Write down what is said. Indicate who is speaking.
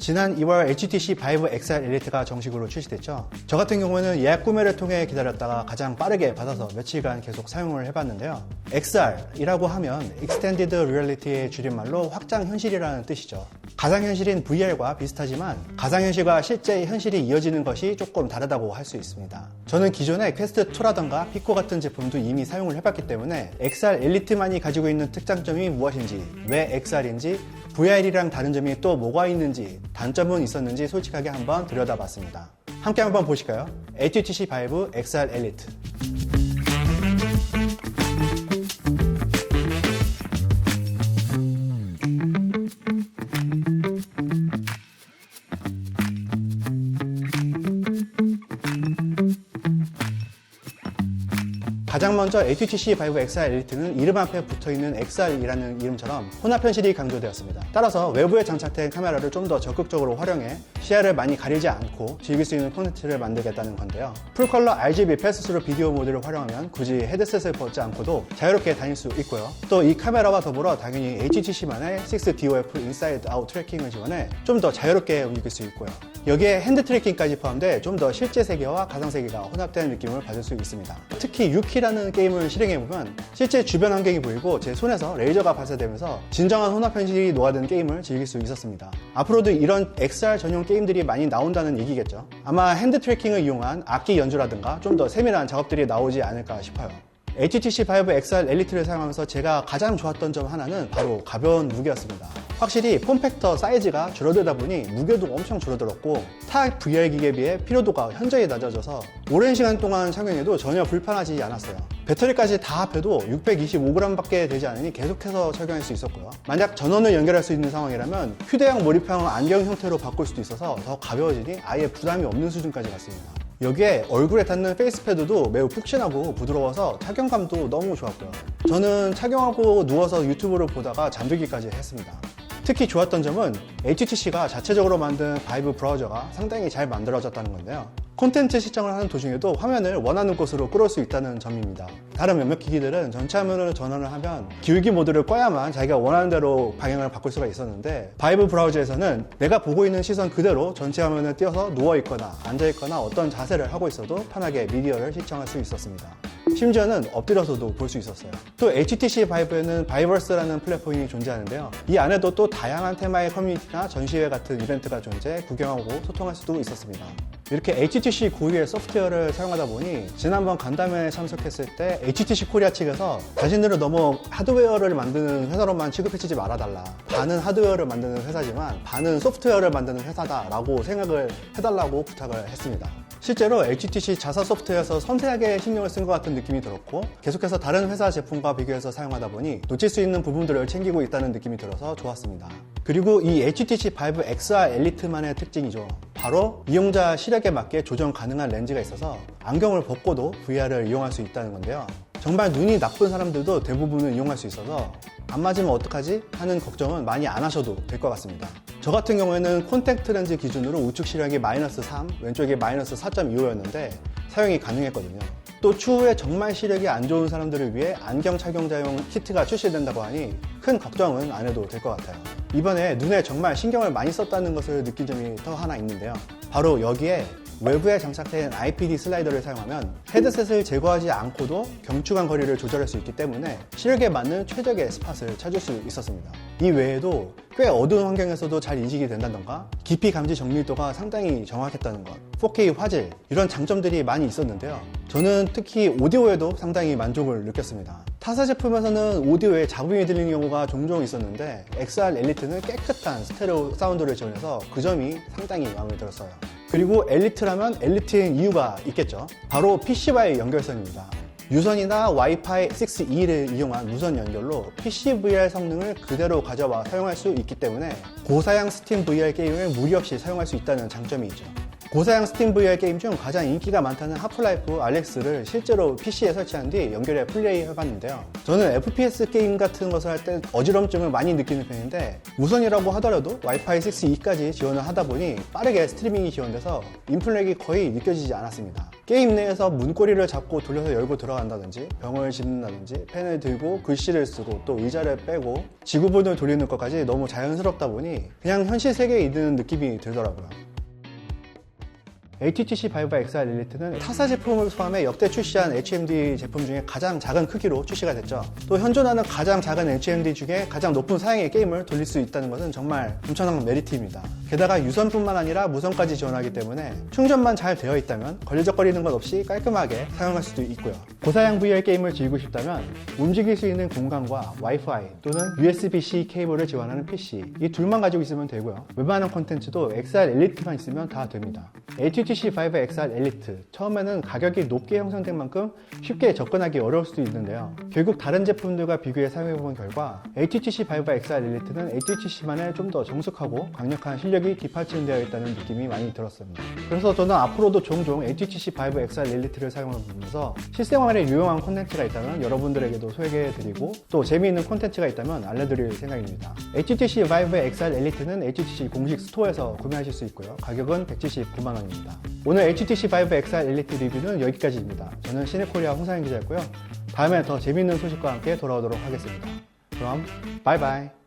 Speaker 1: 지난 2월 HTC Vive XR Elite가 정식으로 출시됐죠. 저 같은 경우는 예약 구매를 통해 기다렸다가 가장 빠르게 받아서 며칠간 계속 사용을 해봤는데요. XR이라고 하면 Extended Reality의 줄임말로 확장현실이라는 뜻이죠. 가상현실인 VR과 비슷하지만 가상현실과 실제 현실이 이어지는 것이 조금 다르다고 할 수 있습니다. 저는 기존의 퀘스트2라던가 피코 같은 제품도 이미 사용을 해봤기 때문에 XR 엘리트만이 가지고 있는 특장점이 무엇인지, 왜 XR인지, VR이랑 다른 점이 또 뭐가 있는지, 단점은 있었는지 솔직하게 한번 들여다봤습니다. 함께 한번 보실까요? HTC Vive XR Elite. 가장 먼저 HTC Vive XR Elite는 이름 앞에 붙어있는 XR이라는 이름처럼 혼합 현실이 강조되었습니다. 따라서 외부에 장착된 카메라를 좀 더 적극적으로 활용해 시야를 많이 가리지 않고 즐길 수 있는 콘텐츠를 만들겠다는 건데요. 풀컬러 RGB 패스스루 비디오 모드를 활용하면 굳이 헤드셋을 벗지 않고도 자유롭게 다닐 수 있고요. 또 이 카메라와 더불어 당연히 HTC만의 6DOF 인사이드 아웃 트래킹을 지원해 좀 더 자유롭게 움직일 수 있고요. 여기에 핸드 트래킹까지 포함돼 좀 더 실제 세계와 가상 세계가 혼합된 느낌을 받을 수 있습니다. 특히 유키라는 게임을 실행해보면 실제 주변 환경이 보이고 제 손에서 레이저가 발사되면서 진정한 혼합 현실이 녹아든 게임을 즐길 수 있었습니다. 앞으로도 이런 XR 전용 게임들이 많이 나온다는 얘기겠죠. 아마 핸드 트래킹을 이용한 악기 연주라든가 좀 더 세밀한 작업들이 나오지 않을까 싶어요. HTC Vive XR Elite를 사용하면서 제가 가장 좋았던 점 하나는 바로 가벼운 무게였습니다. 확실히 폼팩터 사이즈가 줄어들다 보니 무게도 엄청 줄어들었고 타 VR 기기에 비해 피로도가 현저히 낮아져서 오랜 시간 동안 착용해도 전혀 불편하지 않았어요. 배터리까지 다 합해도 625g 밖에 되지 않으니 계속해서 착용할 수 있었고요. 만약 전원을 연결할 수 있는 상황이라면 휴대용 몰입형 안경 형태로 바꿀 수도 있어서 더 가벼워지니 아예 부담이 없는 수준까지 갔습니다. 여기에 얼굴에 닿는 페이스패드도 매우 푹신하고 부드러워서 착용감도 너무 좋았고요. 저는 착용하고 누워서 유튜브를 보다가 잠들기까지 했습니다. 특히 좋았던 점은 HTC가 자체적으로 만든 바이브 브라우저가 상당히 잘 만들어졌다는 건데요. 콘텐츠 시청을 하는 도중에도 화면을 원하는 곳으로 끌어올 수 있다는 점입니다. 다른 몇몇 기기들은 전체 화면으로 전환을 하면 기울기 모드를 꺼야만 자기가 원하는 대로 방향을 바꿀 수가 있었는데 바이브 브라우저에서는 내가 보고 있는 시선 그대로 전체 화면을 띄워서 누워있거나 앉아있거나 어떤 자세를 하고 있어도 편하게 미디어를 시청할 수 있었습니다. 심지어는 엎드려서도 볼 수 있었어요. 또 HTC Vive에는 바이버스라는 플랫폼이 존재하는데요. 이 안에도 또 다양한 테마의 커뮤니티나 전시회 같은 이벤트가 존재해 구경하고 소통할 수도 있었습니다. 이렇게 HTC 고유의 소프트웨어를 사용하다 보니 지난번 간담회에 참석했을 때 HTC 코리아 측에서 자신들은 너무 하드웨어를 만드는 회사로만 취급해주지 말아달라. 반은 하드웨어를 만드는 회사지만 반은 소프트웨어를 만드는 회사다라고 생각을 해달라고 부탁을 했습니다. 실제로 HTC 자사 소프트웨어에서 섬세하게 신경을 쓴 것 같은 느낌이 들었고 계속해서 다른 회사 제품과 비교해서 사용하다 보니 놓칠 수 있는 부분들을 챙기고 있다는 느낌이 들어서 좋았습니다. 그리고 이 HTC Vive XR Elite만의 특징이죠. 바로 이용자 시력에 맞게 조정 가능한 렌즈가 있어서 안경을 벗고도 VR을 이용할 수 있다는 건데요. 정말 눈이 나쁜 사람들도 대부분은 이용할 수 있어서 안 맞으면 어떡하지? 하는 걱정은 많이 안 하셔도 될 것 같습니다. 저 같은 경우에는 콘택트 렌즈 기준으로 우측 시력이 -3, 왼쪽이 -4.25였는데 사용이 가능했거든요. 또 추후에 정말 시력이 안 좋은 사람들을 위해 안경 착용자용 키트가 출시된다고 하니 큰 걱정은 안 해도 될 것 같아요. 이번에 눈에 정말 신경을 많이 썼다는 것을 느낀 점이 더 하나 있는데요. 바로 여기에 외부에 장착된 IPD 슬라이더를 사용하면 헤드셋을 제거하지 않고도 경축한 거리를 조절할 수 있기 때문에 시력에 맞는 최적의 스팟을 찾을 수 있었습니다. 이 외에도 꽤 어두운 환경에서도 잘 인식이 된다던가 깊이 감지 정밀도가 상당히 정확했다는 것, 4K 화질 이런 장점들이 많이 있었는데요. 저는 특히 오디오에도 상당히 만족을 느꼈습니다. 타사 제품에서는 오디오에 잡음이 들리는 경우가 종종 있었는데 XR 엘리트는 깨끗한 스테레오 사운드를 지원해서 그 점이 상당히 마음에 들었어요. 그리고 엘리트라면 엘리트인 이유가 있겠죠. 바로 PC와의 연결선입니다. 유선이나 와이파이 6E를 이용한 무선 연결로 PC VR 성능을 그대로 가져와 사용할 수 있기 때문에 고사양 스팀 VR 게임을 무리 없이 사용할 수 있다는 장점이 있죠. 고사양 스팀 VR 게임 중 가장 인기가 많다는 하프라이프 알렉스를 실제로 PC에 설치한 뒤 연결해 플레이 해봤는데요. 저는 FPS 게임 같은 것을 할 때 어지럼증을 많이 느끼는 편인데 무선이라고 하더라도 와이파이 6E까지 지원을 하다 보니 빠르게 스트리밍이 지원돼서 인플렉이 거의 느껴지지 않았습니다. 게임 내에서 문고리를 잡고 돌려서 열고 들어간다든지 병을 짚는다든지 펜을 들고 글씨를 쓰고 또 의자를 빼고 지구본을 돌리는 것까지 너무 자연스럽다 보니 그냥 현실 세계에 있는 느낌이 들더라고요. HTC 바이브 XR 엘리트는 타사 제품을 포함해 역대 출시한 HMD 제품 중에 가장 작은 크기로 출시가 됐죠. 또 현존하는 가장 작은 HMD 중에 가장 높은 사양의 게임을 돌릴 수 있다는 것은 정말 엄청난 메리트입니다. 게다가 유선뿐만 아니라 무선까지 지원하기 때문에 충전만 잘 되어 있다면 걸리적거리는 것 없이 깔끔하게 사용할 수도 있고요. 고사양 VR 게임을 즐기고 싶다면 움직일 수 있는 공간과 와이파이 또는 USB-C 케이블을 지원하는 PC 이 둘만 가지고 있으면 되고요. 웬만한 콘텐츠도 XR 엘리트만 있으면 다 됩니다. HTC 바이브 XR 엘리트 처음에는 가격이 높게 형성된 만큼 쉽게 접근하기 어려울 수도 있는데요. 결국 다른 제품들과 비교해 사용해본 결과 HTC 바이브 XR 엘리트는 HTC만의 좀 더 정숙하고 강력한 실력이 뒷받침되어 있다는 느낌이 많이 들었습니다. 그래서 저는 앞으로도 종종 HTC 바이브 XR 엘리트를 사용하면서 실생활에 유용한 콘텐츠가 있다면 여러분들에게도 소개해드리고 또 재미있는 콘텐츠가 있다면 알려드릴 생각입니다. HTC 바이브 XR 엘리트는 HTC 공식 스토어에서 구매하실 수 있고요. 가격은 179만원입니다. 오늘 HTC 바이브 XR 엘리트 리뷰는 여기까지입니다. 저는 시네코리아 홍상현 기자였고요. 다음에 더 재미있는 소식과 함께 돌아오도록 하겠습니다. 그럼 바이바이.